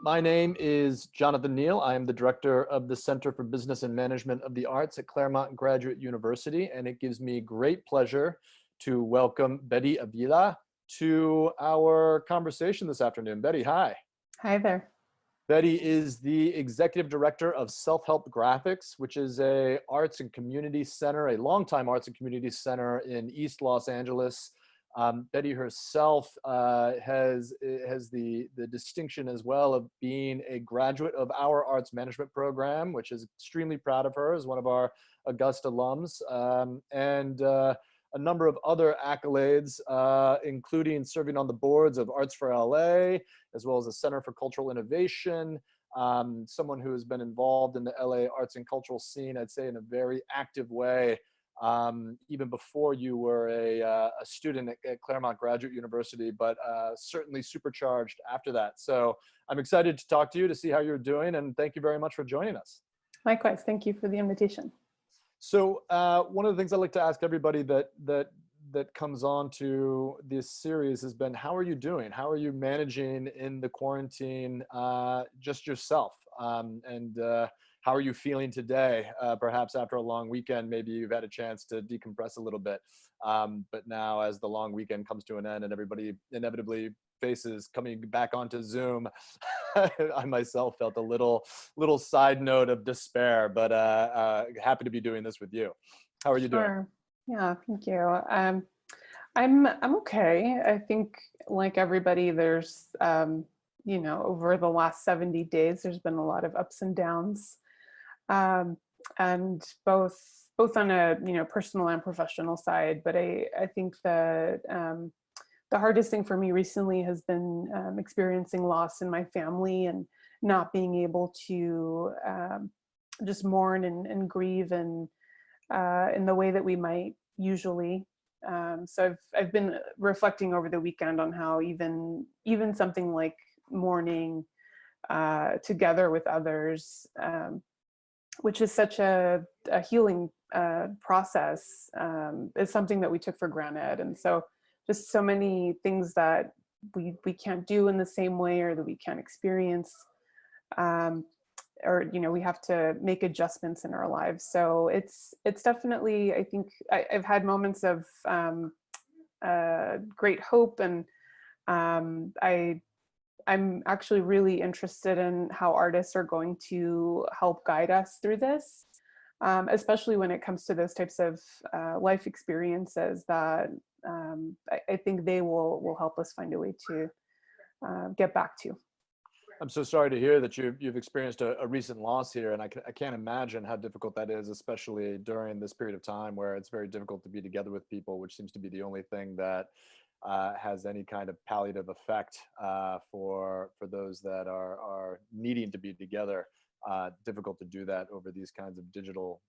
My name is Jonathan Neal. I am the director of the Center for Business and Management of the Arts at Claremont Graduate University, and it gives me great pleasure to welcome Betty Avila to our conversation this afternoon. Betty, hi. Hi there. Betty is the executive director of Self-Help Graphics, which is a arts and community center, a longtime arts and community center in East Los Angeles. Betty herself has the distinction as well of being a graduate of our arts management program, which is extremely proud of her as one of our Augusta alums, and a number of other accolades, including serving on the boards of Arts for LA, as well as the Center for Cultural Innovation, someone who has been involved in the LA arts and cultural scene, I'd say in a very active way, even before you were a student at Claremont Graduate University, but certainly supercharged after that. So I'm excited to talk to you, to see how you're doing, and thank you very much for joining us. Likewise, thank you for the invitation. So one of the things I like to ask everybody that comes on to this series has been, how are you doing? How are you managing in the quarantine, just yourself? And how are you feeling today? Perhaps after a long weekend, maybe you've had a chance to decompress a little bit. But now as the long weekend comes to an end and everybody inevitably faces coming back onto Zoom, I myself felt a little side note of despair, but happy to be doing this with you. How are you doing? Sure. Yeah, thank you. I'm okay. I think like everybody, there's over the last 70 days, there's been a lot of ups and downs, and both on a personal and professional side. But I think that the hardest thing for me recently has been experiencing loss in my family and not being able to just mourn and grieve and in the way that we might usually. So I've been reflecting over the weekend on how even something like mourning together with others, which is such a healing process, is something that we took for granted. And so just so many things that we can't do in the same way, or that we can't experience, or we have to make adjustments in our lives. So it's definitely, I think I've had moments of great hope, and I'm actually really interested in how artists are going to help guide us through this, especially when it comes to those types of life experiences that I think they will help us find a way to get back to. I'm so sorry to hear that you've experienced a recent loss here, and I can't imagine how difficult that is, especially during this period of time where it's very difficult to be together with people, which seems to be the only thing that has any kind of palliative effect for those that are needing to be together. Difficult to do that over these kinds of digital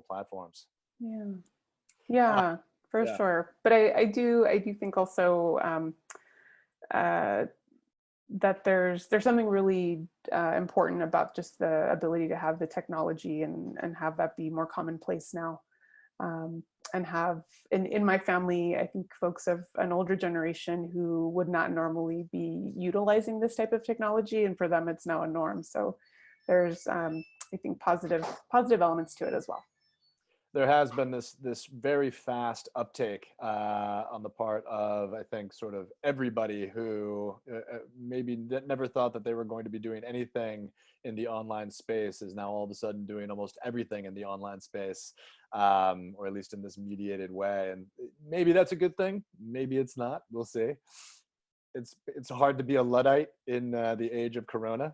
platforms. Yeah, for sure. But I do think also that there's something really important about just the ability to have the technology and have that be more commonplace now, and have in my family, I think folks of an older generation who would not normally be utilizing this type of technology, and for them it's now a norm. So there's I think positive elements to it as well. There has been this very fast uptake on the part of, I think, sort of everybody who maybe never thought that they were going to be doing anything in the online space is now all of a sudden doing almost everything in the online space, or at least in this mediated way. And maybe that's a good thing. Maybe it's not. We'll see. It's hard to be a Luddite in the age of Corona.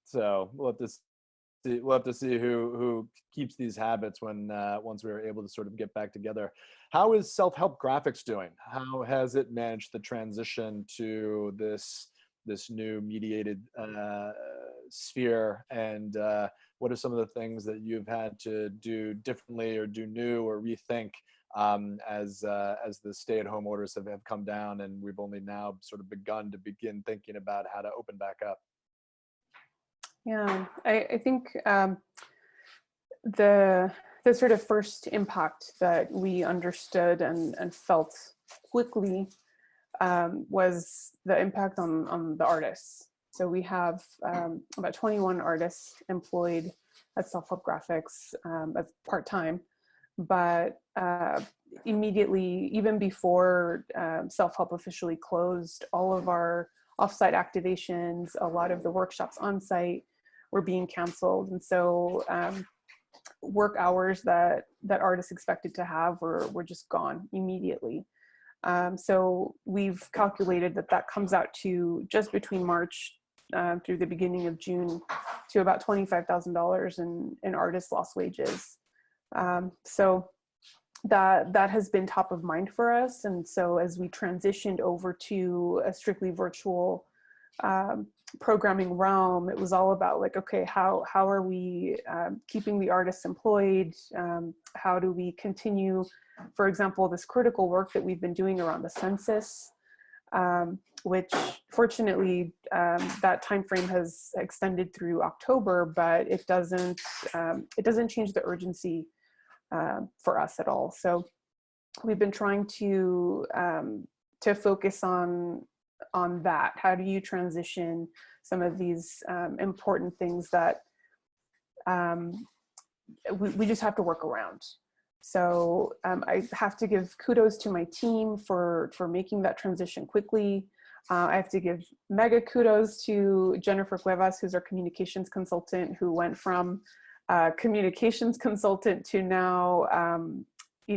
So we'll have to see who keeps these habits when once we're able to sort of get back together. How is Self-Help Graphics doing? How has it managed the transition to this new mediated sphere? And what are some of the things that you've had to do differently or do new or rethink as the stay-at-home orders have come down and we've only now sort of begin thinking about how to open back up? Yeah, I think the sort of first impact that we understood and felt quickly was the impact on the artists. So we have about 21 artists employed at Self-Help Graphics as part-time, but immediately, even before Self-Help officially closed, all of our offsite activations, a lot of the workshops on site were being canceled. And so work hours that artists expected to have were just gone immediately. So we've calculated that comes out to just between March through the beginning of June to about $25,000 in artists' lost wages. So that has been top of mind for us. And so as we transitioned over to a strictly virtual programming realm, it was all about like, okay, how are we keeping the artists employed? How do we continue, for example, this critical work that we've been doing around the census, which fortunately that time frame has extended through October, but it doesn't change the urgency for us at all. So we've been trying to focus on that. How do you transition some of these important things that we just have to work around? So I have to give kudos to my team for making that transition quickly. I have to give mega kudos to Jennifer Cuevas, who's our communications consultant, who went from communications consultant to now,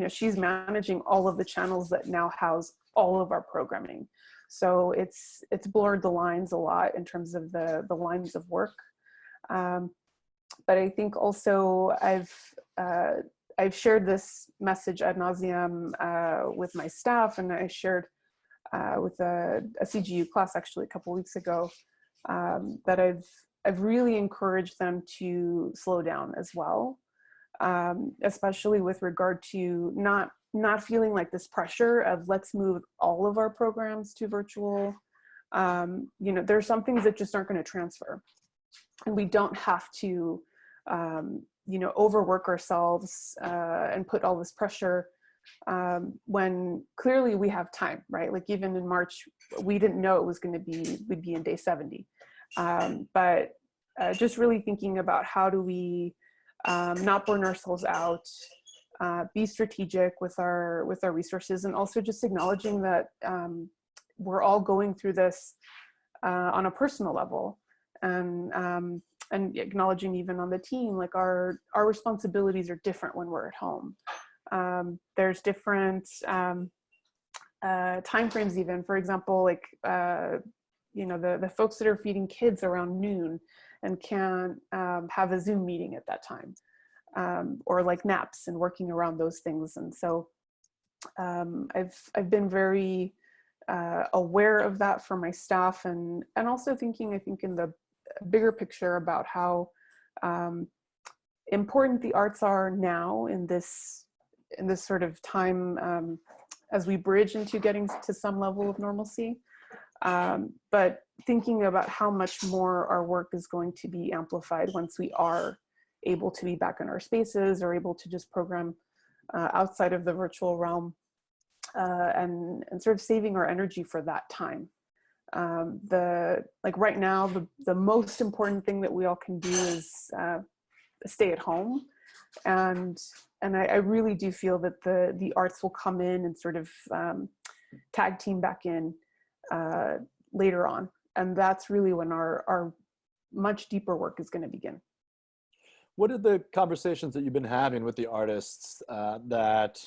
she's managing all of the channels that now house all of our programming. So it's blurred the lines a lot in terms of the lines of work. But I think also I've shared this message ad nauseum with my staff, and I shared with a CGU class actually a couple weeks ago, that I've really encouraged them to slow down as well, especially with regard to not feeling like this pressure of let's move all of our programs to virtual. There's some things that just aren't going to transfer, and we don't have to overwork ourselves and put all this pressure when clearly we have time, right? Like even in March, we didn't know it was going to be, we'd be in day 70. But just really thinking about how do we not burn ourselves out, be strategic with our resources, and also just acknowledging that we're all going through this on a personal level, and acknowledging even on the team, like our responsibilities are different when we're at home. There's different time frames even. For example, like the folks that are feeding kids around noon and can't have a Zoom meeting at that time, or like naps and working around those things. And so I've been very aware of that for my staff, and also thinking, I think, in the bigger picture about how important the arts are now in this sort of time as we bridge into getting to some level of normalcy. But thinking about how much more our work is going to be amplified once we are able to be back in our spaces, or able to just program outside of the virtual realm, and sort of saving our energy for that time. Like right now, the most important thing that we all can do is stay at home. And I really do feel that the arts will come in and sort of tag team back in later on. And that's really when our much deeper work is going to begin. What are the conversations that you've been having with the artists that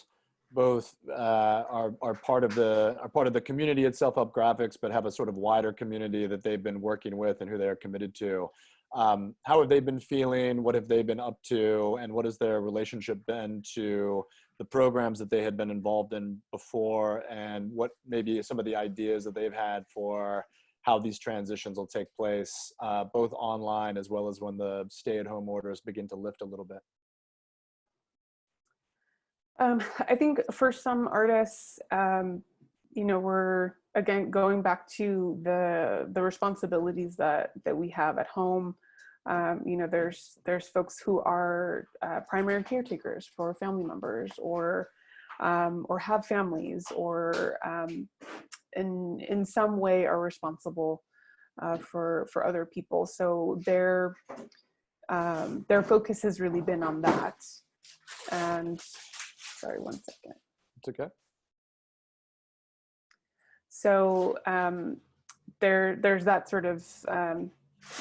both are part of the community at Self-Help Graphics, but have a sort of wider community that they've been working with and who they are committed to? How have they been feeling? What have they been up to? And what has their relationship been to the programs that they had been involved in before? And what maybe some of the ideas that they've had for how these transitions will take place, both online as well as when the stay-at-home orders begin to lift a little bit? I think for some artists, we're again going back to the responsibilities that we have at home. There's folks who are primary caretakers for family members, or have families, or in some way are responsible for other people. So their focus has really been on that. And sorry, one second. It's okay. So there's that sort of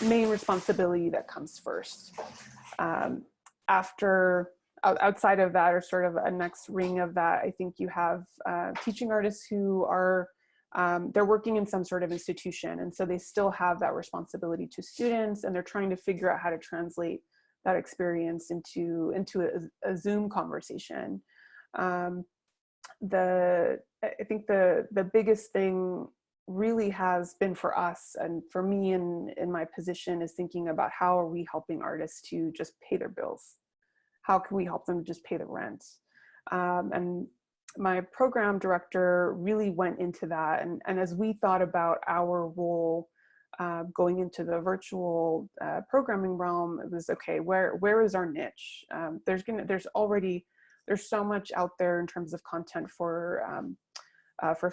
main responsibility that comes first. Outside of that, or sort of a next ring of that, I think you have teaching artists who are, they're working in some sort of institution, and so they still have that responsibility to students, and they're trying to figure out how to translate that experience into a Zoom conversation. I think the biggest thing really has been for us, and for me in my position, is thinking about how are we helping artists to just pay their bills? How can we help them just pay the rent? And my program director really went into that. And as we thought about our role going into the virtual programming realm, it was, okay, where is our niche? There's so much out there in terms of content for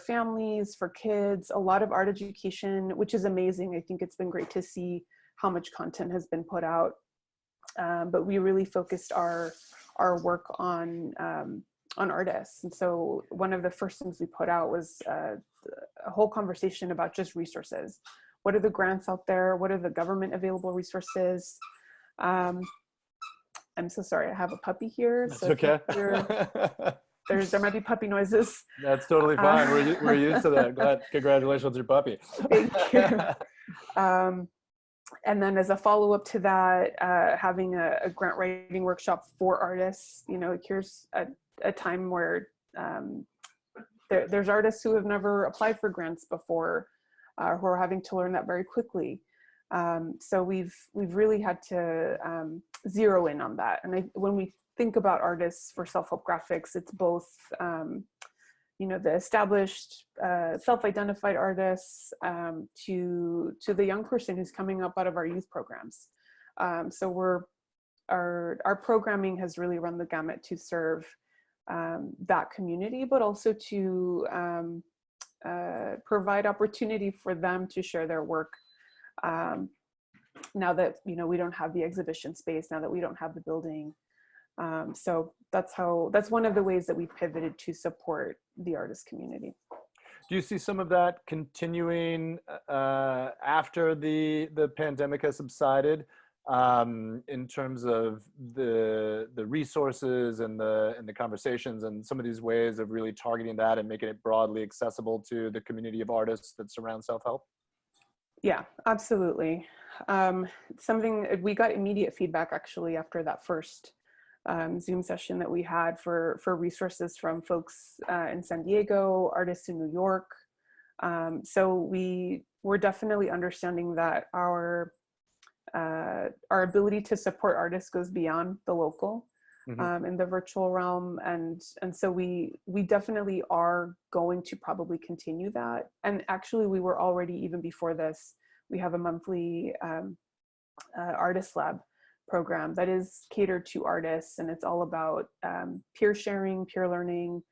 families, for kids, a lot of art education, which is amazing. I think it's been great to see how much content has been put out. But we really focused our work on artists. And so one of the first things we put out was a whole conversation about just resources. What are the grants out there? What are the government available resources? I'm so sorry, I have a puppy here. That's so okay. there might be puppy noises. That's totally fine. We're used to that. Congratulations on your puppy. Thank you. And then as a follow-up to that, having a grant writing workshop for artists. Here's a time where there's artists who have never applied for grants before, who are having to learn that very quickly. So we've really had to zero in on that. And when we think about artists for self-help graphics, it's both the established self-identified artists to the young person who's coming up out of our youth programs. So our programming has really run the gamut to serve that community, but also to provide opportunity for them to share their work. Now that we don't have the exhibition space, now that we don't have the building. So that's one of the ways that we've pivoted to support the artist community. Do you see some of that continuing after the pandemic has subsided, in terms of the resources and the conversations and some of these ways of really targeting that and making it broadly accessible to the community of artists that surround self-help? Yeah, absolutely. Something we got immediate feedback actually after that first Zoom session that we had for resources from folks in San Diego, artists in New York. So we're definitely understanding that our ability to support artists goes beyond the local, in the virtual realm, and so we definitely are going to probably continue that. And actually, we were already, even before this, we have a monthly artist lab program that is catered to artists, and it's all about peer sharing, peer learning,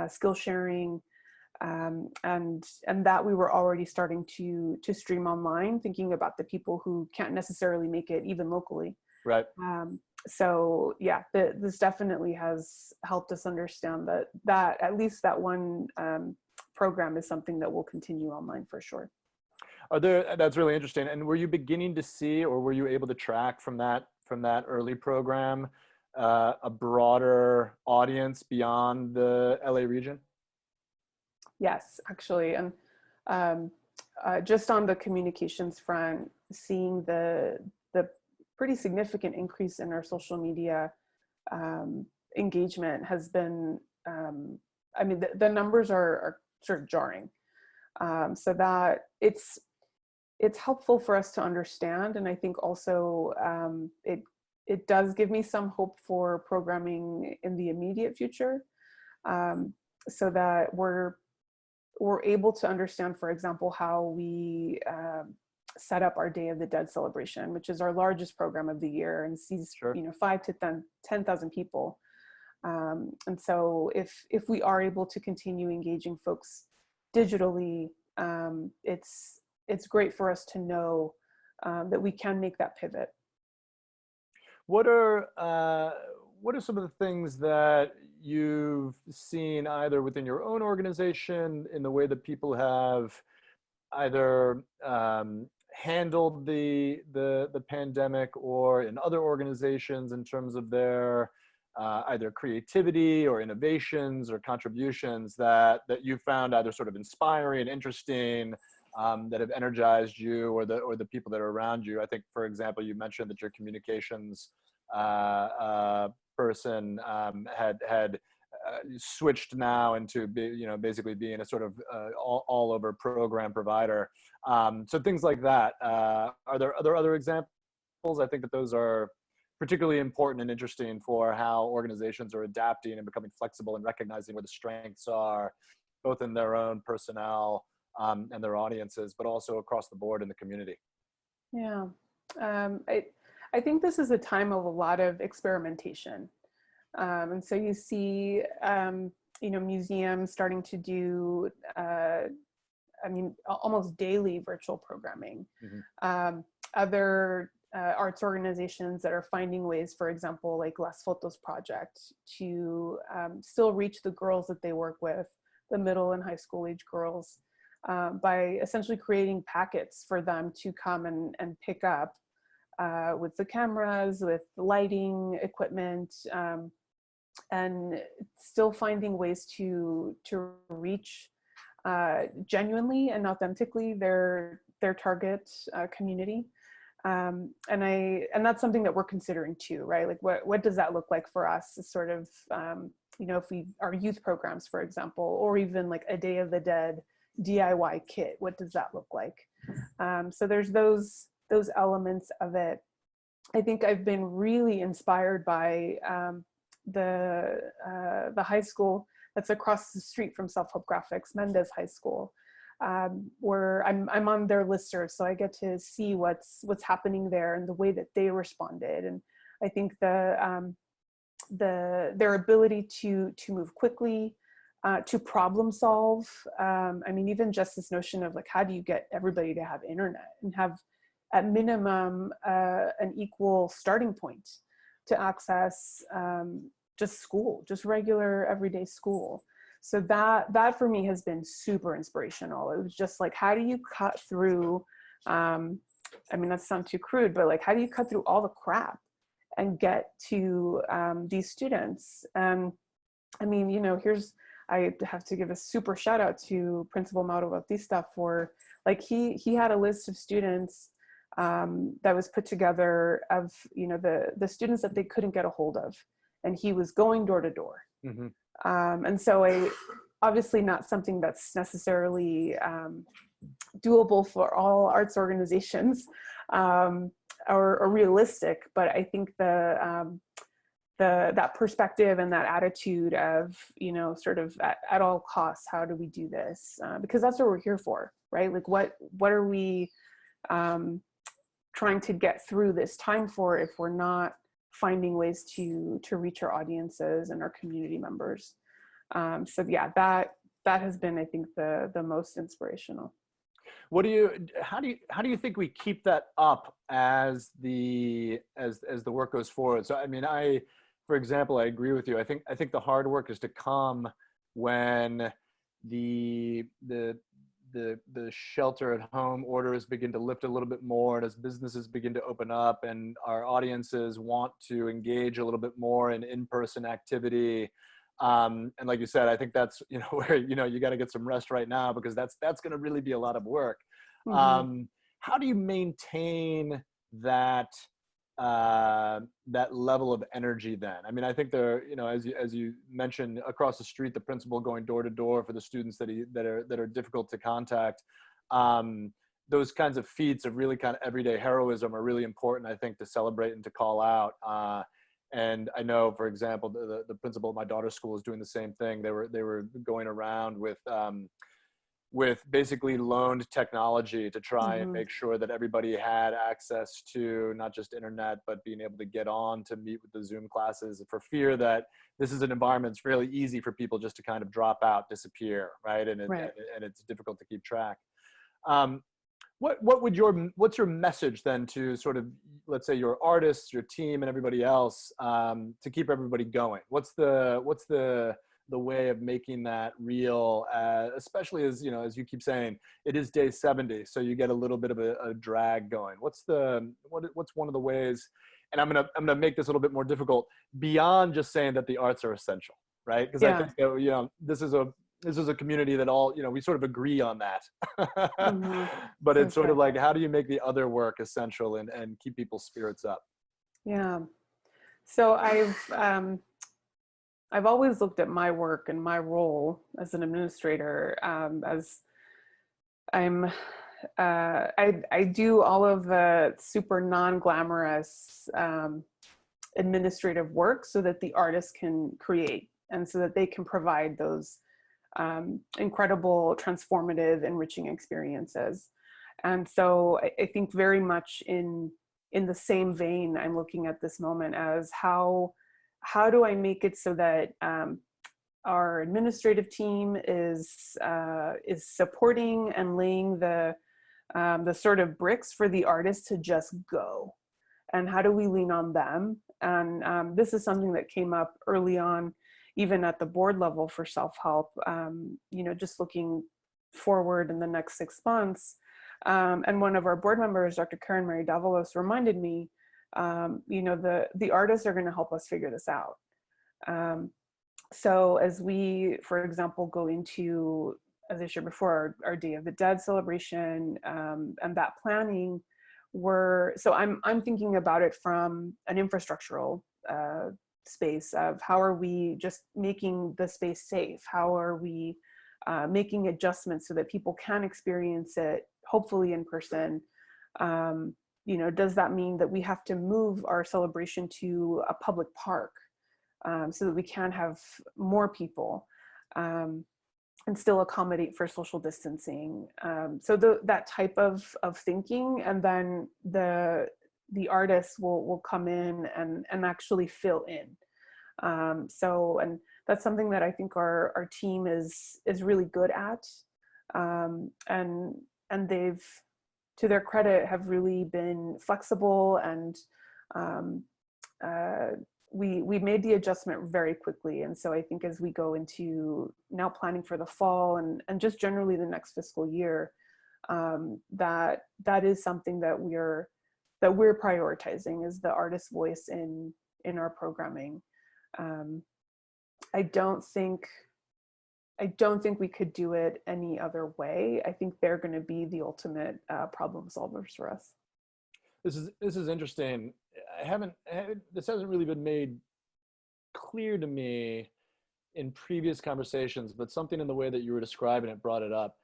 skill sharing, and that we were already starting to stream online, thinking about the people who can't necessarily make it even locally. Right. So yeah, this definitely has helped us understand that at least that one program is something that will continue online for sure. That's really interesting. And were you beginning to see, or were you able to track from that early program, a broader audience beyond the LA region? Yes, actually. And just on the communications front, seeing the pretty significant increase in our social media engagement has been, I mean, the numbers are sort of jarring. So that it's helpful for us to understand. And I think also it does give me some hope for programming in the immediate future, so that we're able to understand, for example, how we set up our Day of the Dead celebration, which is our largest program of the year and sees, Sure. 5 to 10,000 people. And so if we are able to continue engaging folks digitally, it's great for us to know that we can make that pivot. What are some of the things that you've seen either within your own organization in the way that people have either handled the pandemic, or in other organizations in terms of their either creativity or innovations or contributions that you found either sort of inspiring, interesting, that have energized you or the people that are around you? I think, for example, you mentioned that your communications person had switched now into basically being a sort of all over program provider. So things like that. Are there other examples? I think that those are particularly important and interesting for how organizations are adapting and becoming flexible and recognizing where the strengths are, both in their own personnel and their audiences, but also across the board in the community. Yeah, I think this is a time of a lot of experimentation. And so you see, museums starting to do, almost daily virtual programming. Mm-hmm. Other arts organizations that are finding ways, for example, like Las Fotos Project, to still reach the girls that they work with, the middle and high school age girls, by essentially creating packets for them to come and pick up with the cameras, with lighting equipment, and still finding ways to reach genuinely and authentically their target community. And that's something that we're considering too, right? Like what does that look like for us? Sort of, if our youth programs, for example, or even like a Day of the Dead DIY kit, what does that look like? So there's those elements of it. I think I've been really inspired by the high school that's across the street from Self-Help Graphics, Mendez High School, where I'm on their listserv, so I get to see what's happening there and the way that they responded. And I think their ability to move quickly, to problem solve. Even just this notion of like, how do you get everybody to have internet and have at minimum an equal starting point to access just school, just regular everyday school. So that for me has been super inspirational. It was just like, how do you cut through, that sounds too crude, but like, how do you cut through all the crap and get to these students? I have to give a super shout out to Principal Mauro Bautista for, like, he had a list of students that was put together of, the students that they couldn't get a hold of. And he was going door to door. Mm-hmm. And so obviously not something that's necessarily doable for all arts organizations or realistic, but I think that perspective and that attitude of, sort of at all costs, how do we do this? Because that's what we're here for, right? Like what are we trying to get through this time for if we're not finding ways to reach our audiences and our community members? So yeah, that has been, I think, the most inspirational. How do you think we keep that up as the work goes forward? So for example, I agree with you. I think the hard work is to come when the shelter at home orders begin to lift a little bit more, and as businesses begin to open up and our audiences want to engage a little bit more in in-person activity. And like you said, I think that's, where, you got to get some rest right now, because that's going to really be a lot of work. Mm-hmm. How do you maintain that level of energy then? I think there, as you mentioned, across the street, the principal going door to door for the students that are difficult to contact. Those kinds of feats of really kind of everyday heroism are really important, I think, to celebrate and to call out. And I know, for example, the principal at my daughter's school is doing the same thing. They were going around with with basically loaned technology to try and Mhm. make sure that everybody had access to not just internet, but being able to get on to meet with the Zoom classes, for fear that this is an environment that's fairly easy for people just to kind of drop out, disappear, right? Right. And it's difficult to keep track. Um, what's your message then to sort of, let's say, your artists, your team, and everybody else, to keep everybody going? What's the way of making that real, especially as as you keep saying, it is day 70, so you get a little bit of a drag going. What's one of the ways? And I'm gonna make this a little bit more difficult, beyond just saying that the arts are essential, right? Because I Yeah. think that, this is a community that all, we sort of agree on that. Mhm. But For it's sort of sure. like, how do you make the other work essential and keep people's spirits up? Yeah. So I've always looked at my work and my role as an administrator, as I'm I do all of the super non-glamorous administrative work so that the artists can create, and so that they can provide those incredible, transformative, enriching experiences. And so I think very much in the same vein, I'm looking at this moment as how do I make it so that our administrative team is supporting and laying the sort of bricks for the artists to just go, and how do we lean on them? And this is something that came up early on, even at the board level for self-help, just looking forward in the next 6 months. And one of our board members, Dr. Karen Mary Davalos, reminded me, the artists are going to help us figure this out. So as we, for example, go into, as I shared before, our Day of the Dead celebration, and that planning, I'm thinking about it from an infrastructural space of how are we just making the space safe? How are we making adjustments so that people can experience it, hopefully in person? Does that mean that we have to move our celebration to a public park, so that we can have more people, and still accommodate for social distancing? That type of thinking, and then the artists will come in and actually fill in. And that's something that I think our team is really good at, and they've, to their credit, have really been flexible, and we made the adjustment very quickly. And so I think as we go into now planning for the fall and just generally the next fiscal year, that is something that we're prioritizing, is the artist voice in our programming. I don't think we could do it any other way. I think they're going to be the ultimate problem solvers for us. This is interesting. This hasn't really been made clear to me in previous conversations, but something in the way that you were describing it brought it up.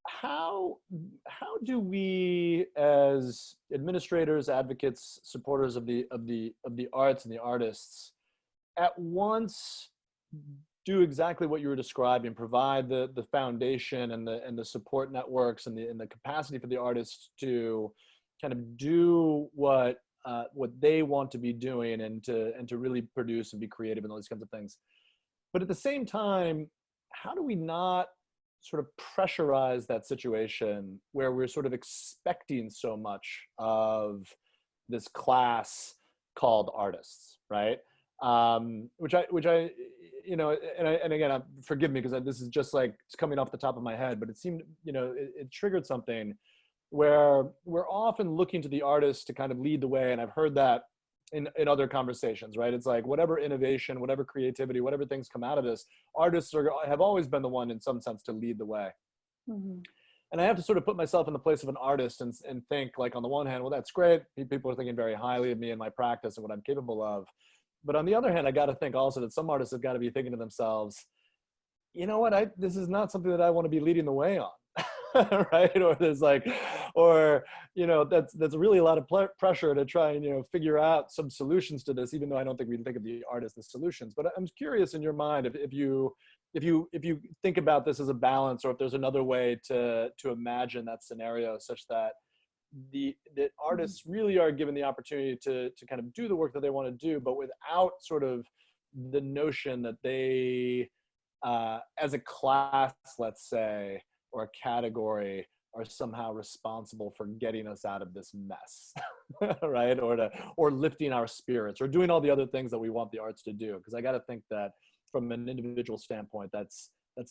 How do we, as administrators, advocates, supporters of the arts and the artists, at once do exactly what you were describing, provide the foundation and the support networks and the capacity for the artists to kind of do what they want to be doing, and to really produce and be creative and all these kinds of things. But at the same time, how do we not sort of pressurize that situation where we're sort of expecting so much of this class called artists, right? Which I, and again, forgive me, because this is just like, it's coming off the top of my head, but it seemed, it triggered something where we're often looking to the artists to kind of lead the way. And I've heard that in other conversations, right? It's like, whatever innovation, whatever creativity, whatever things come out of this, artists have always been the one, in some sense, to lead the way. Mm-hmm. And I have to sort of put myself in the place of an artist and think, like, on the one hand, well, that's great. People are thinking very highly of me and my practice and what I'm capable of. But on the other hand, I got to think also that some artists have got to be thinking to themselves, you know what, this is not something that I want to be leading the way on. Right? Or there's like, or, that's really a lot of pressure to try and, figure out some solutions to this, even though I don't think we think of the artist as solutions. But I'm curious, in your mind, if you if you think about this as a balance, or if there's another way to imagine that scenario, such that that artists really are given the opportunity to kind of do the work that they want to do, but without sort of the notion that they, as a class, let's say, or a category, are somehow responsible for getting us out of this mess, right? Or lifting our spirits, or doing all the other things that we want the arts to do. Because I got to think that from an individual standpoint, that's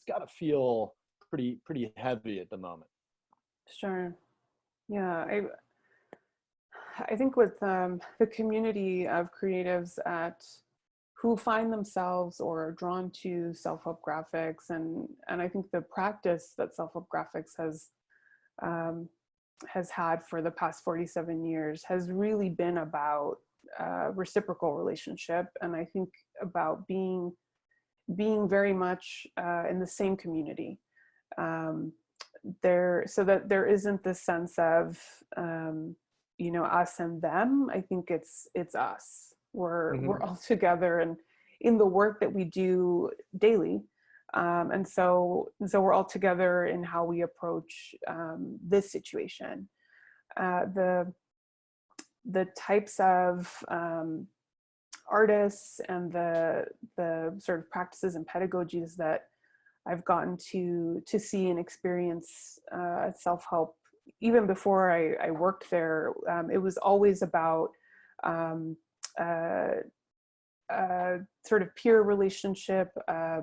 got to feel pretty heavy at the moment. Sure. Yeah, I think with the community of creatives who find themselves or are drawn to self-help graphics, and I think the practice that self-help graphics has had for the past 47 years has really been about reciprocal relationship, and I think about being very much in the same community. So that there isn't this sense of us and them. I think it's us. We're all together and in the work that we do daily, and so we're all together in how we approach this situation. The types of artists and the sort of practices and pedagogies that I've gotten to see and experience self-help even before I worked there. It was always about sort of peer relationship, a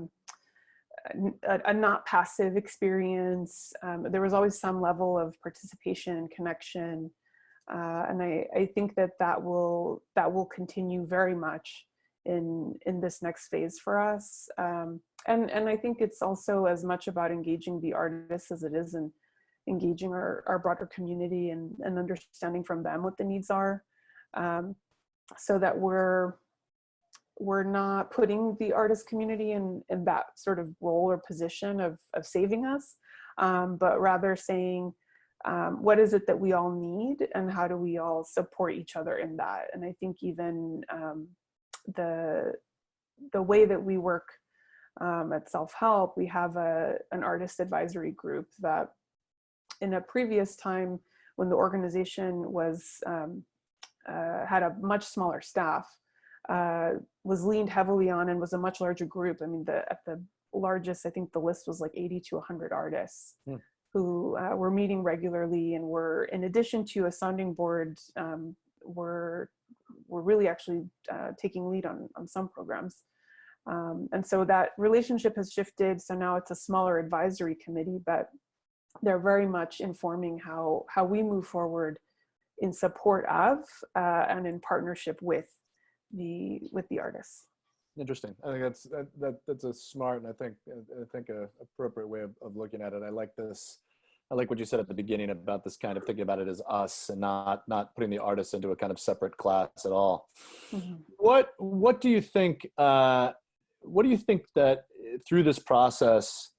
not passive experience. There was always some level of participation and connection, and I think that will continue very much in this next phase for us. And I think it's also as much about engaging the artists as it is in engaging our broader community and understanding from them what the needs are, so that we're not putting the artist community in that sort of role or position of saving us, but rather saying, what is it that we all need and how do we all support each other in that? And I think even the way that we work at Self-Help, we have an artist advisory group that in a previous time when the organization was had a much smaller staff, was leaned heavily on and was a much larger group. I mean, at the largest, I think the list was like 80 to 100 artists who were meeting regularly and were, in addition to a sounding board, were really actually taking lead on some programs. And so that relationship has shifted. So now it's a smaller advisory committee, but they're very much informing how we move forward in support of and in partnership with the artists. Interesting. I think that's a smart and I think a appropriate way of looking at it. I like this. I like what you said at the beginning about this kind of thinking about it as us and not putting the artists into a kind of separate class at all. Mm-hmm. What do you think? What do you think that through this process,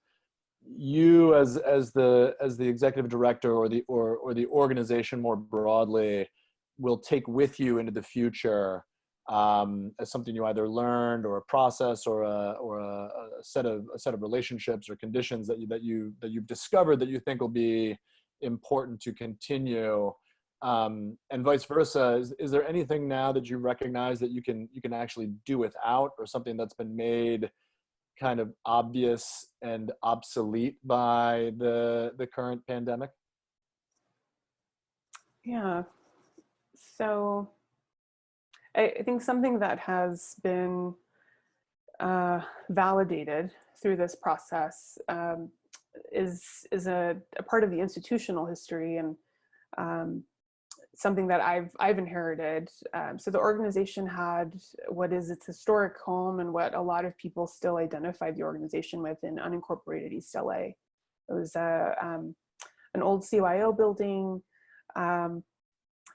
you as the executive director or the organization more broadly will take with you into the future, as something you either learned or a process or a set of relationships or conditions that you've discovered that you think will be important to continue, and vice versa? Is there anything now that you recognize that you can actually do without, or something that's been made kind of obvious and obsolete by the current pandemic? Yeah. So I think something that has been validated through this process is a part of the institutional history, and something that I've inherited. So the organization had what is its historic home and what a lot of people still identify the organization with in unincorporated East LA. It was an old CYO building.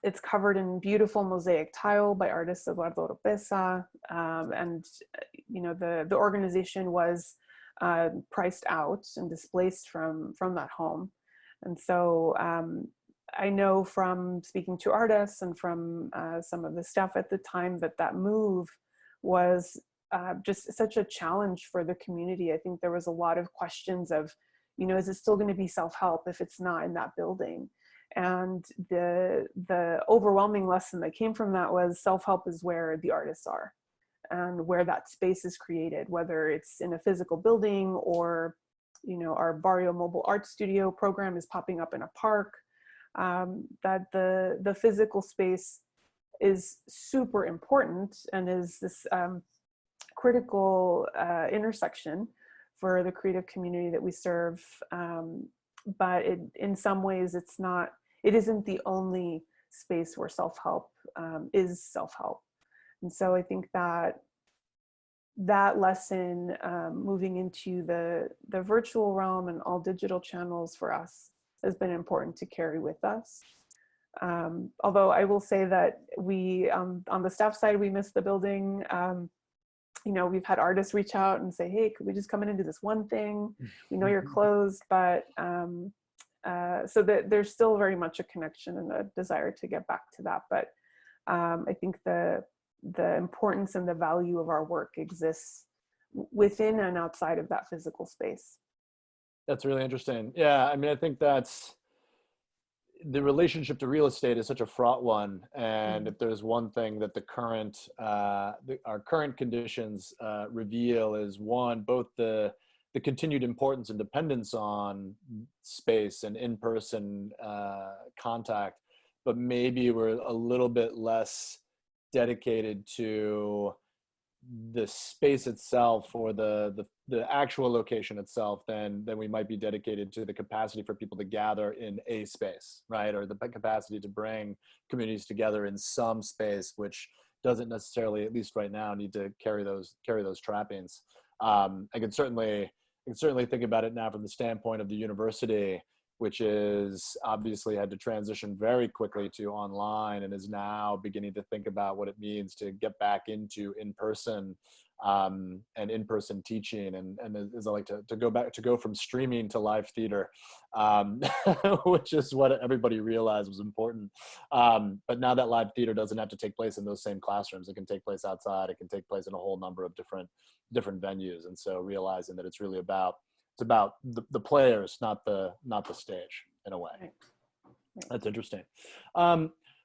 It's covered in beautiful mosaic tile by artist Eduardo Oropesa, and the organization was priced out and displaced from that home. And so I know from speaking to artists and from some of the staff at the time that move was just such a challenge for the community. I think there was a lot of questions of, is it still going to be self-help if it's not in that building? And the overwhelming lesson that came from that was self-help is where the artists are and where that space is created, whether it's in a physical building or, our Barrio Mobile Art Studio program is popping up in a park, that the physical space is super important and is this critical intersection for the creative community that we serve. But in some ways it isn't the only space where self-help is self-help. And so I think that lesson, moving into the virtual realm and all digital channels for us, has been important to carry with us. Although I will say that we, on the staff side, we miss the building. We've had artists reach out and say, hey, could we just come in and do this one thing? We know you're closed, but so that there's still very much a connection and a desire to get back to that. But I think the importance and the value of our work exists within and outside of that physical space. That's really interesting. Yeah, I mean, I think that's the relationship to real estate is such a fraught one. And if there's one thing that our current conditions reveal is, one, both the continued importance and dependence on space and in-person contact, but maybe we're a little bit less dedicated to the space itself or the actual location itself than we might be dedicated to the capacity for people to gather in a space, right? Or the capacity to bring communities together in some space, which doesn't necessarily, at least right now, need to carry those trappings. I can certainly think about it now from the standpoint of the university, which is obviously had to transition very quickly to online and is now beginning to think about what it means to get back into in-person and in-person teaching. And as I like to go from streaming to live theater, which is what everybody realized was important. But now that live theater doesn't have to take place in those same classrooms. It can take place outside. It can take place in a whole number of different venues. And so realizing that it's really about the players, not the stage, in a way. Right. That's interesting.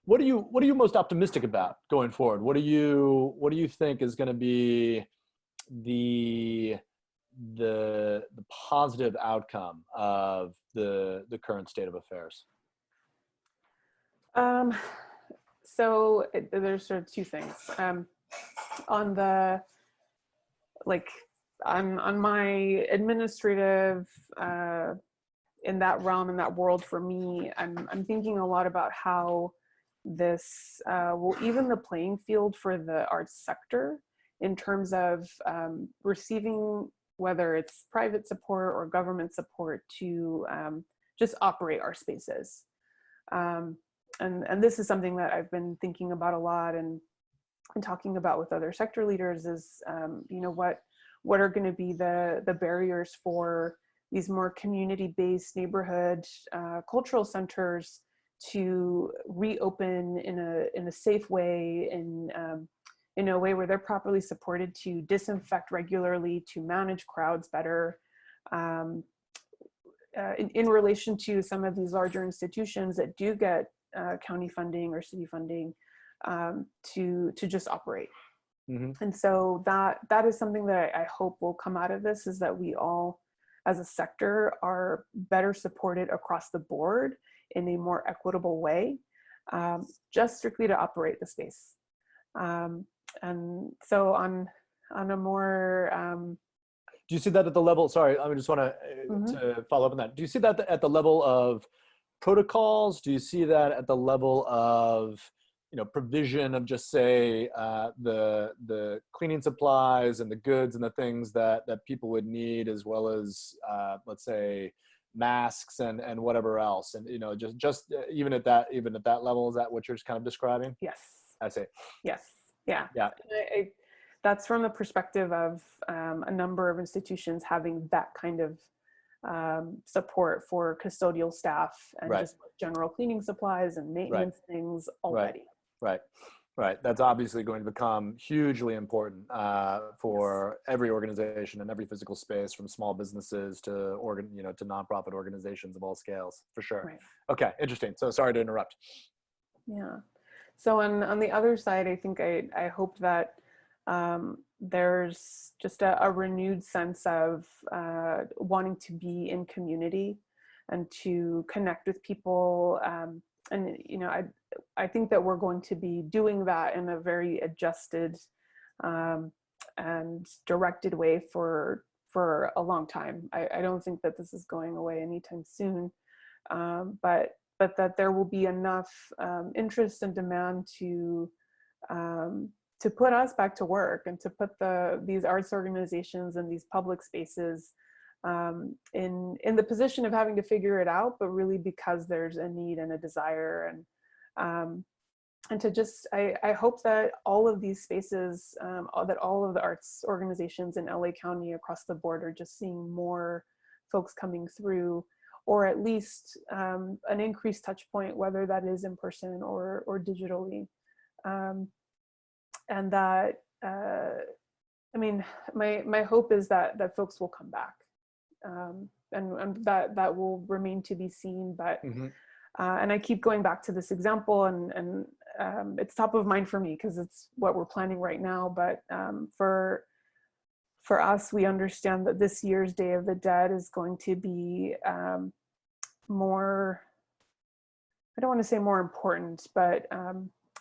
What are you most optimistic about going forward? What do you think is going to be the positive outcome of the current state of affairs? So there's sort of two things. On the on my administrative in that realm, in that world, for me, I'm thinking a lot about how this will even the playing field for the arts sector in terms of receiving, whether it's private support or government support, to just operate our spaces. And this is something that I've been thinking about a lot and talking about with other sector leaders is, what are going to be the barriers for these more community-based neighborhood cultural centers to reopen in a safe way, in a way where they're properly supported to disinfect regularly, to manage crowds better, in relation to some of these larger institutions that do get county funding or city funding to just operate. Mm-hmm. And so that is something that I hope will come out of this, is that we all as a sector are better supported across the board in a more equitable way, just strictly to operate the space. And so on a more do you see that at the level, sorry, I just want to follow up on that. Do you see that at the level of protocols? Do you see that at the level of provision of, just say, the cleaning supplies and the goods and the things that people would need, as well as let's say masks and whatever else, and just even at that level? Is that what you're kind of describing? Yes. I see. Yes. Yeah. Yeah. That's from the perspective of a number of institutions having that kind of support for custodial staff and just general cleaning supplies and maintenance things already. Right. Right. That's obviously going to become hugely important for every organization and every physical space, from small businesses to to nonprofit organizations of all scales, for sure. Right. Okay, interesting. So sorry to interrupt. Yeah. So on the other side, I think I hope that there's just a renewed sense of wanting to be in community and to connect with people. And I think that we're going to be doing that in a very adjusted and directed way for a long time. I don't think that this is going away anytime soon, but that there will be enough interest and demand to put us back to work and to put these arts organizations and these public spaces in the position of having to figure it out, but really because there's a need and a desire. And to just, I hope that all of these spaces, that all of the arts organizations in LA County across the board are just seeing more folks coming through, or at least an increased touch point, whether that is in person or digitally. And that, I mean, my hope is that folks will come back, and that will remain to be seen. But and I keep going back to this example, and it's top of mind for me because it's what we're planning right now. But for us, we understand that this year's Day of the Dead is going to be more, I don't want to say more important, but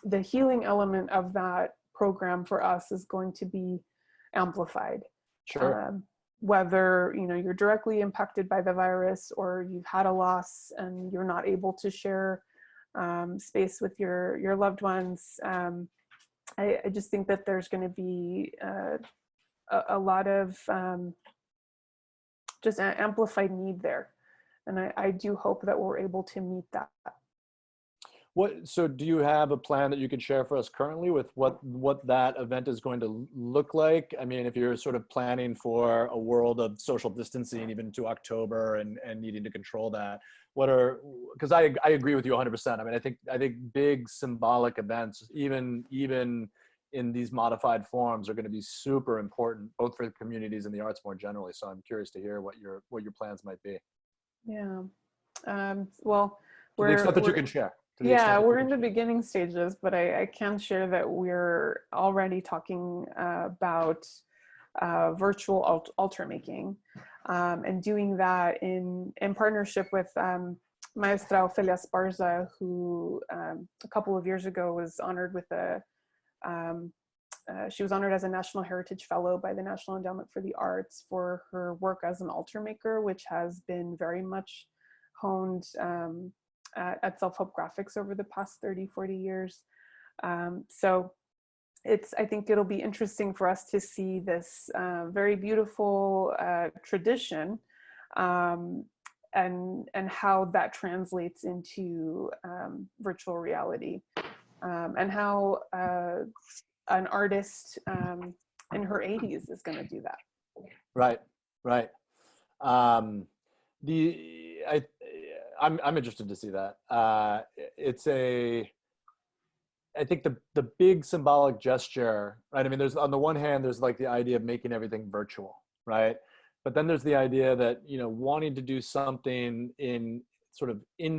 the healing element of that program for us is going to be amplified. Sure. Whether you're directly impacted by the virus, or you've had a loss and you're not able to share space with your loved ones. I just think that there's going to be a lot of just amplified need there. And I do hope that we're able to meet that. So do you have a plan that you could share for us currently with what that event is going to look like? I mean, if you're sort of planning for a world of social distancing even to October and needing to control that, because I agree with you 100%. I mean, I think big symbolic events, even in these modified forms, are going to be super important, both for the communities and the arts more generally. So I'm curious to hear what your plans might be. Yeah. Well, to the extent that you can share. Yeah, we're in the beginning stages, but I can share that we're already talking about virtual altar making, and doing that in partnership with Maestra Ophelia Esparza, who a couple of years ago was honored with she was honored as a National Heritage Fellow by the National Endowment for the Arts for her work as an altar maker, which has been very much honed at self-help graphics over the past 30-40 years. So I think it'll be interesting for us to see this very beautiful tradition, and how that translates into virtual reality, and how an artist in her 80s is going to do that. Right. I'm interested to see that. I think the big symbolic gesture, right? I mean, there's, on the one hand, there's like the idea of making everything virtual, right? But then there's the idea that, wanting to do something in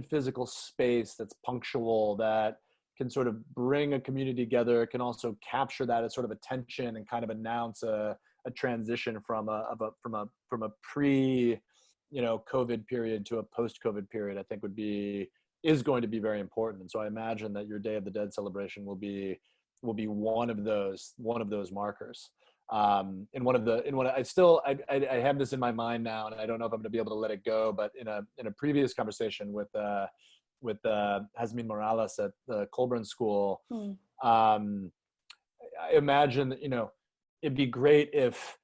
physical space that's punctual, that can sort of bring a community together, can also capture that as sort of attention and kind of announce a transition from a pre COVID period to a post-COVID period, I think is going to be very important. And so I imagine that your Day of the Dead celebration will be one of those markers. I have this in my mind now, and I don't know if I'm going to be able to let it go, but in a previous conversation with Jasmine Morales at the Colburn School, I imagine that, it'd be great if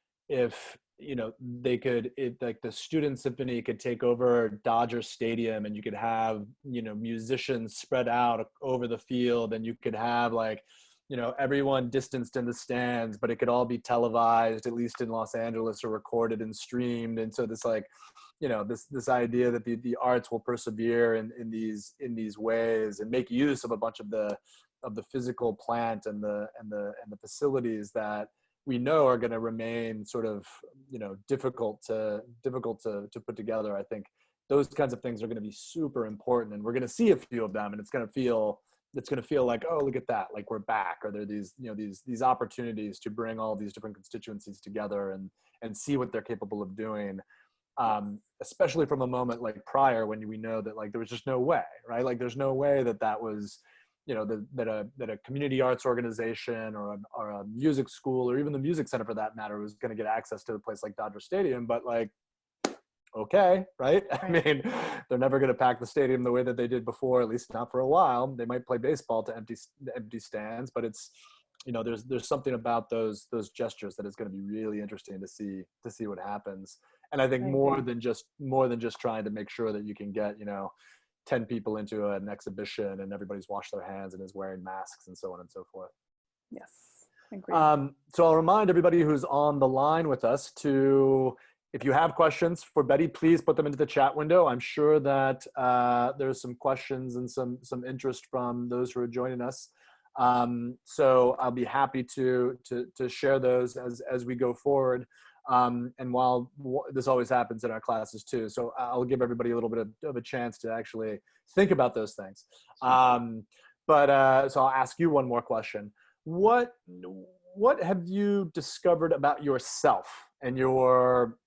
they could, like the student symphony could take over Dodger Stadium, and you could have, musicians spread out over the field, and you could have everyone distanced in the stands, but it could all be televised, at least in Los Angeles, or recorded and streamed. And so this this idea that the arts will persevere in these ways and make use of a bunch of the the physical plant and the facilities that we know are going to remain sort of, difficult to put together. I think those kinds of things are going to be super important, and we're going to see a few of them, and it's going to feel like, oh, look at that, like we're back. Or there are these, these opportunities to bring all these different constituencies together and see what they're capable of doing. Especially from a moment like prior, when we know that like there was just no way, right? Like there's no way that was, that a community arts organization or a music school, or even the music center for that matter, was going to get access to a place like Dodger Stadium. But like, okay, right? I mean, they're never going to pack the stadium the way that they did before, at least not for a while. They might play baseball to empty stands, but it's, there's something about those gestures that is going to be really interesting to see what happens. And I think more than just trying to make sure that you can get, 10 people into an exhibition and everybody's washed their hands and is wearing masks and so on and so forth. Yes, I agree. So I'll remind everybody who's on the line with us to, if you have questions for Betty, please put them into the chat window. I'm sure that there's some questions and some interest from those who are joining us. So I'll be happy to share those as we go forward. And while this always happens in our classes too, so I'll give everybody a little bit of a chance to actually think about those things. So I'll ask you one more question. What have you discovered about yourself and your,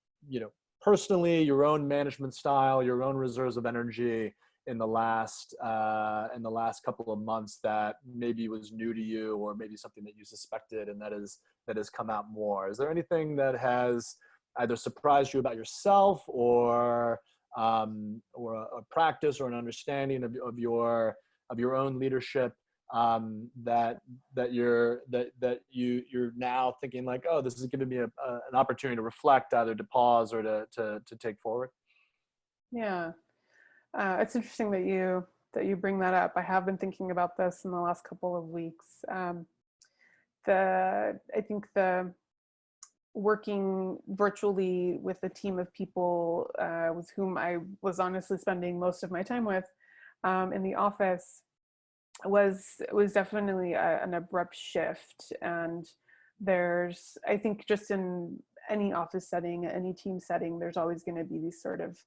personally, your own management style, your own reserves of energy in the last couple of months that maybe was new to you, or maybe something that you suspected and that has come out more? Is there anything that has either surprised you about yourself, or a practice or an understanding of your own leadership that you're now thinking like, oh, this is giving me an opportunity to reflect, either to pause or to take forward? Yeah. It's interesting that you bring that up. I have been thinking about this in the last couple of weeks. I think the working virtually with a team of people with whom I was honestly spending most of my time with in the office was definitely an abrupt shift. And I think just in any office setting, any team setting, there's always going to be these sort of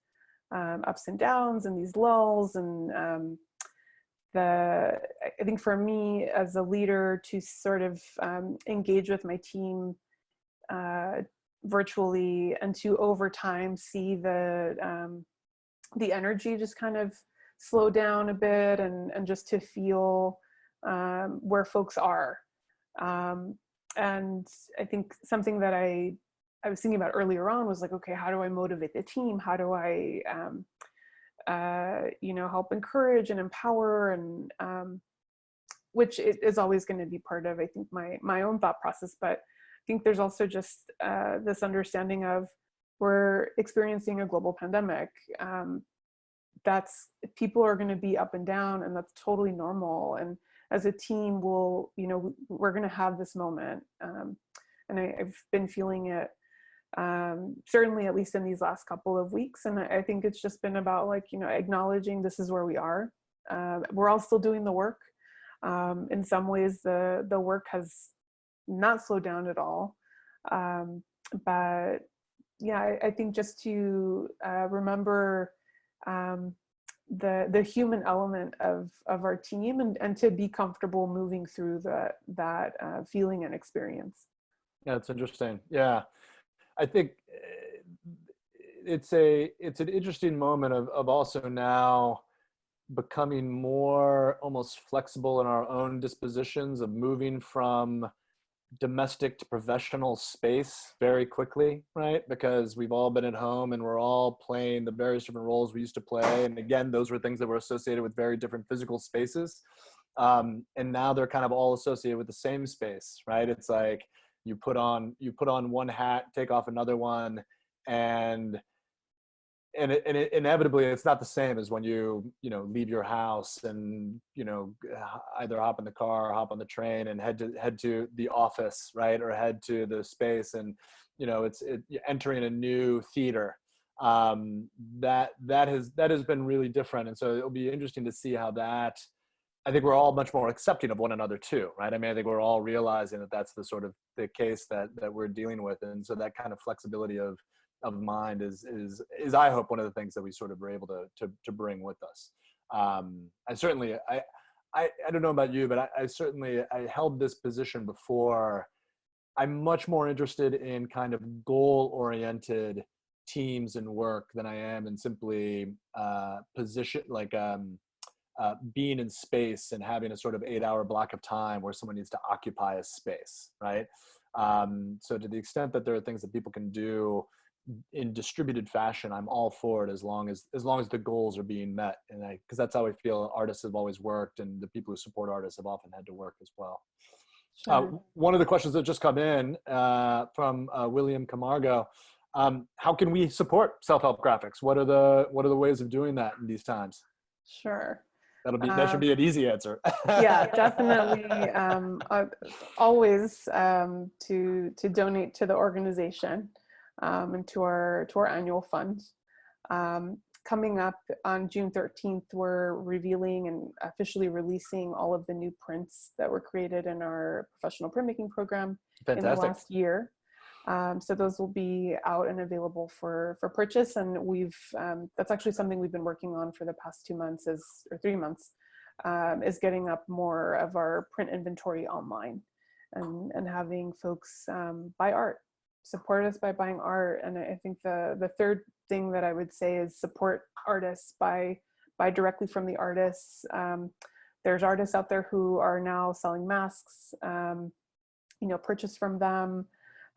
ups and downs and these lulls. And I think for me as a leader to sort of engage with my team virtually, and to over time see the energy just kind of slow down a bit, and just to feel where folks are. And I think something that I was thinking about earlier on was like, okay, how do I motivate the team? How do I, help encourage and empower, and which is always going to be part of, I think, my own thought process. But I think there's also just this understanding of, we're experiencing a global pandemic. People are going to be up and down, and that's totally normal. And as a team, we're going to have this moment. And I've been feeling it, certainly at least in these last couple of weeks. And I think it's just been about acknowledging this is where we are. We're all still doing the work. In some ways, the work has not slowed down at all. But yeah, I think just to remember the human element of our team, and to be comfortable moving through that feeling and experience. Yeah, it's interesting. Yeah, I think it's an interesting moment of also now becoming more almost flexible in our own dispositions, of moving from domestic to professional space very quickly, right? Because we've all been at home and we're all playing the various different roles we used to play. And again, those were things that were associated with very different physical spaces. And now they're kind of all associated with the same space, right? It's like you put on one hat, take off another one, and inevitably it's not the same as when you leave your house and either hop in the car or hop on the train and head to the office, right? Or head to the space, and you're entering a new theater. That has been really different. And so it'll be interesting to see how that I think we're all much more accepting of one another too, right? I mean, I think we're all realizing that that's the sort of the case that we're dealing with, and so that kind of flexibility of mind is I hope one of the things that we sort of were able to bring with us. I certainly I don't know about you, but I certainly I held this position before. I'm much more interested in kind of goal-oriented teams and work than I am in simply position like being in space and having a sort of 8-hour block of time where someone needs to occupy a space, right? So to the extent that there are things that people can do in distributed fashion, I'm all for it as long as the goals are being met, and because that's how I feel artists have always worked, and the people who support artists have often had to work as well. Sure. One of the questions that just come in from William Camargo: how can we support self-help graphics? What are the ways of doing that in these times? Sure. That should be an easy answer. Yeah, definitely. Always to donate to the organization and to our annual fund. Coming up on June 13th, we're revealing and officially releasing all of the new prints that were created in our professional printmaking program in the last year. So those will be out and available for purchase. And that's actually something we've been working on for the past 2 months or 3 months, is getting up more of our print inventory online and having folks buy art, support us by buying art. And I think the third thing that I would say is support artists by directly from the artists. There's artists out there who are now selling masks, purchase from them.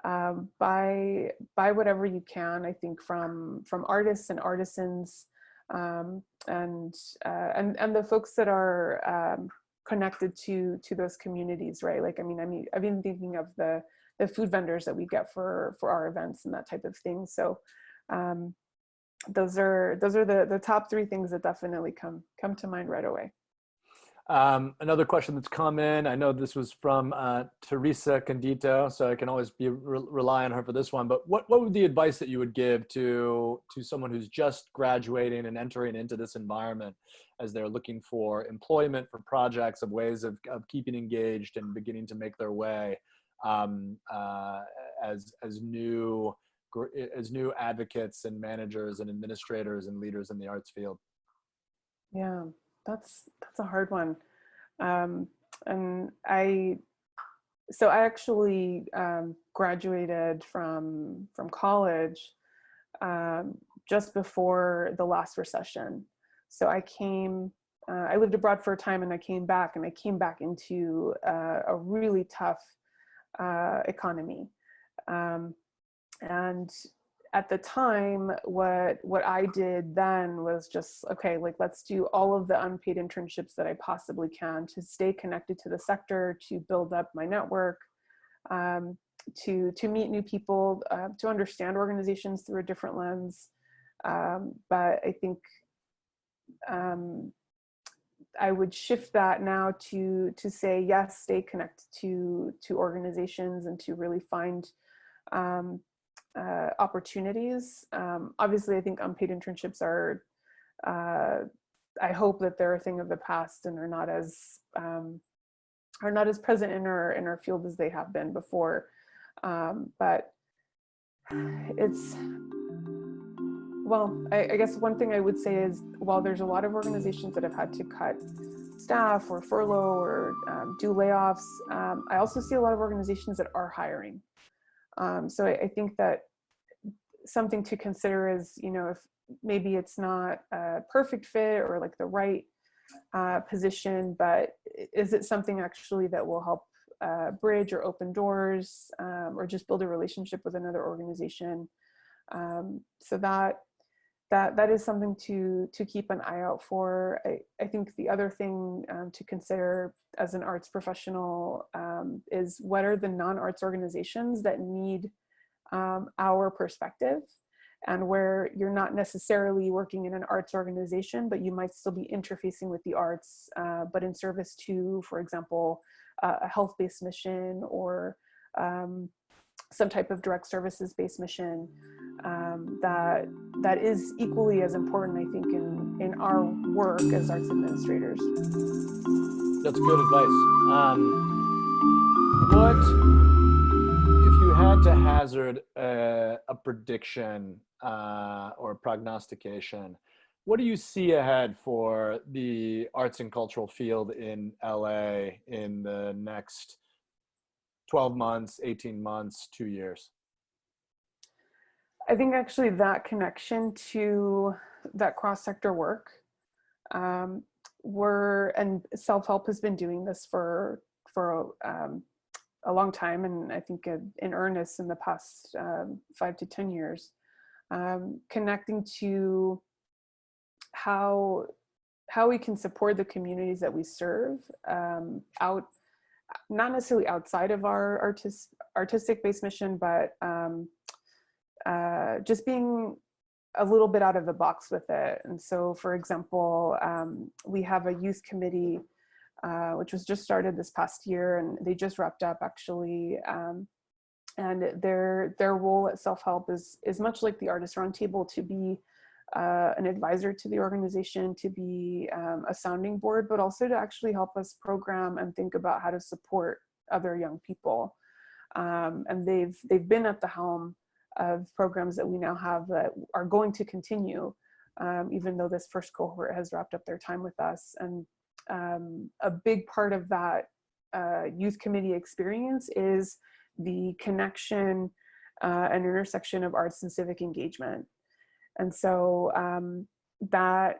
Buy whatever you can, I think, from artists and artisans, and the folks that are connected to those communities, right? Like, I mean, I've been thinking of the food vendors that we get for our events and that type of thing. So those are the top 3 things that definitely come to mind right away. Another question that's come in, I know this was from Teresa Condito, so I can always rely on her for this one, but what would the advice that you would give to someone who's just graduating and entering into this environment as they're looking for employment, for projects, of ways of keeping engaged and beginning to make their way as new advocates and managers and administrators and leaders in the arts field? Yeah, that's a hard one. And I actually graduated from college just before the last recession. So I lived abroad for a time, and I came back into a really tough economy. And at the time, what I did then was just, okay, like, let's do all of the unpaid internships that I possibly can to stay connected to the sector, to build up my network, to meet new people, to understand organizations through a different lens. But I think I would shift that now to say, yes, stay connected to organizations and to really find opportunities. Obviously, I think unpaid internships are, I hope that they're a thing of the past and are not as present in our field as they have been before. But I guess one thing I would say is, while there's a lot of organizations that have had to cut staff or furlough or do layoffs, I also see a lot of organizations that are hiring. So I think that something to consider is, if maybe it's not a perfect fit or like the right position, but is it something actually that will help bridge or open doors, or just build a relationship with another organization? So that is something to keep an eye out for. I think the other thing to consider as an arts professional is, what are the non-arts organizations that need our perspective, and where you're not necessarily working in an arts organization, but you might still be interfacing with the arts, but in service to, for example, a health-based mission, or some type of direct services-based mission, that is equally as important, I think, in our work as arts administrators. That's good advice. What, if you had to hazard a prediction or a prognostication, what do you see ahead for the arts and cultural field in LA in the next 12 months, 18 months, 2 years? I think actually that connection to that cross-sector work, um, and self-help has been doing this for a long time, and I think in earnest in the past 5 to 10 years, connecting to how we can support the communities that we serve, out, not necessarily outside of our artistic based mission, but just being a little bit out of the box with it. And so, for example, we have a youth committee which was just started this past year, and they just wrapped up actually. And their role at Self-Help is much like the Artist Roundtable, to be an advisor to the organization, to be a sounding board, but also to actually help us program and think about how to support other young people. And they've been at the helm of programs that we now have that are going to continue, even though this first cohort has wrapped up their time with us. And a big part of that youth committee experience is the connection and intersection of arts and civic engagement. And so that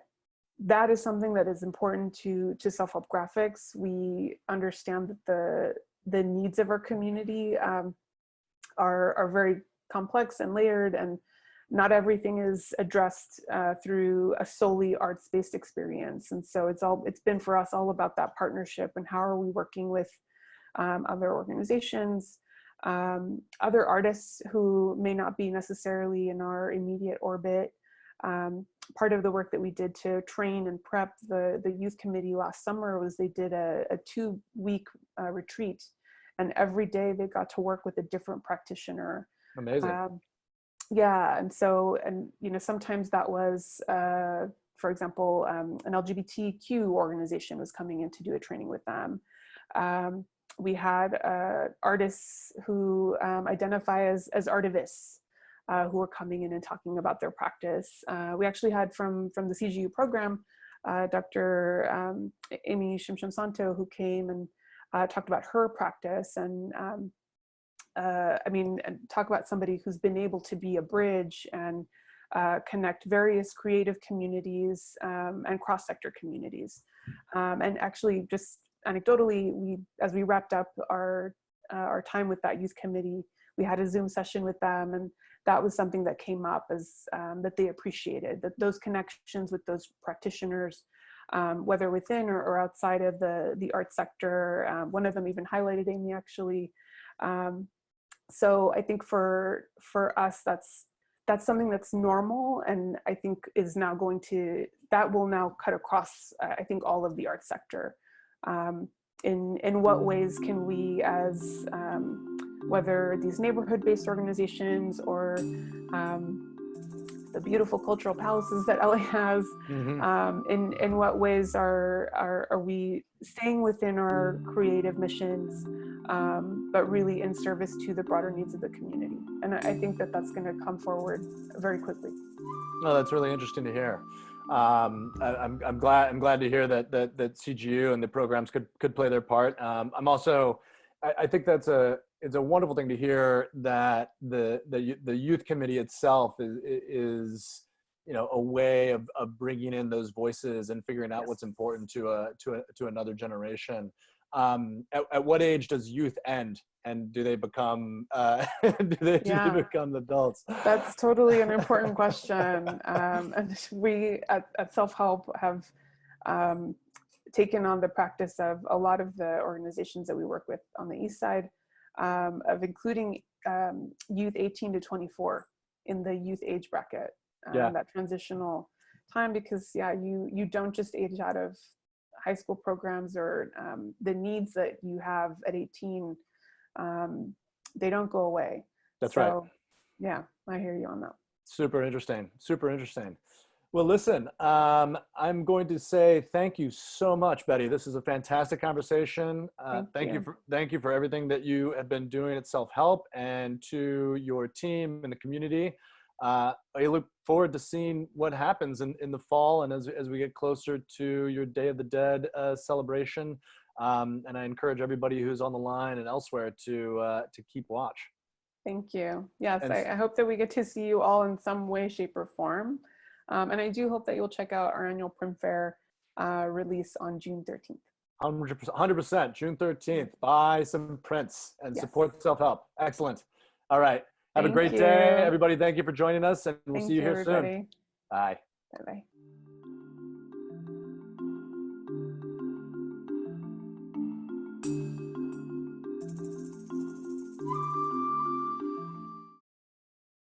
is something that is important to Self-Help Graphics. We understand that the needs of our community are very complex and layered, and not everything is addressed through a solely arts-based experience. And so it's been for us all about that partnership, and how are we working with other organizations, other artists who may not be necessarily in our immediate orbit. Part of the work that we did to train and prep the youth committee last summer was they did a 2-week retreat, and every day they got to work with a different practitioner. Amazing. Yeah, and so, and you know, sometimes that was, for example, an LGBTQ organization was coming in to do a training with them. We had artists who identify as artivists who were coming in and talking about their practice. We actually had from the CGU program, Dr. Amy Shimshon Santo, who came and talked about her practice. And I mean, and talk about somebody who's been able to be a bridge and connect various creative communities and cross-sector communities. And actually, just anecdotally, as we wrapped up our time with that youth committee, we had a Zoom session with them, and that was something that came up as that they appreciated, that those connections with those practitioners, whether within or outside of the art sector. One of them even highlighted Amy, actually. So I think for us, that's something that's normal, and I think is now that will now cut across, I think, all of the art sector. In what ways can we, as whether these neighborhood-based organizations or the beautiful cultural palaces that LA has, in what ways are we staying within our creative missions, but really in service to the broader needs of the community? And I think that that's going to come forward very quickly. Oh, that's really interesting to hear. I'm glad to hear that CGU and the programs could play their part. I'm also, I think it's a wonderful thing to hear that the youth committee itself is a way of bringing in those voices and figuring out what's important to another generation. At what age does youth end, and do they become do they become adults? That's totally an important question. And we at Self-Help have taken on the practice of a lot of the organizations that we work with on the East Side, of including youth 18 to 24 in the youth age bracket, that transitional time, because you don't just age out of high school programs, or the needs that you have at 18, they don't go away. That's right. Yeah, I hear you on that. Super interesting. Super interesting. Well, listen, I'm going to say thank you so much, Betty. This is a fantastic conversation. Thank you. Thank you for everything that you have been doing at Self Help, and to your team and the community. I look forward to seeing what happens in the fall, and as we get closer to your Day of the Dead celebration. And I encourage everybody who's on the line and elsewhere to keep watch. Thank you. Yes, And I hope that we get to see you all in some way, shape, or form. And I do hope that you'll check out our annual print fair release on June 13th. 100%, June 13th, buy some prints and Yes. support self-help. Excellent. All right. Have a Thank great you. day, everybody. Thank you for joining us, and we'll Thank see you you, here everybody. soon. Bye. Bye-bye.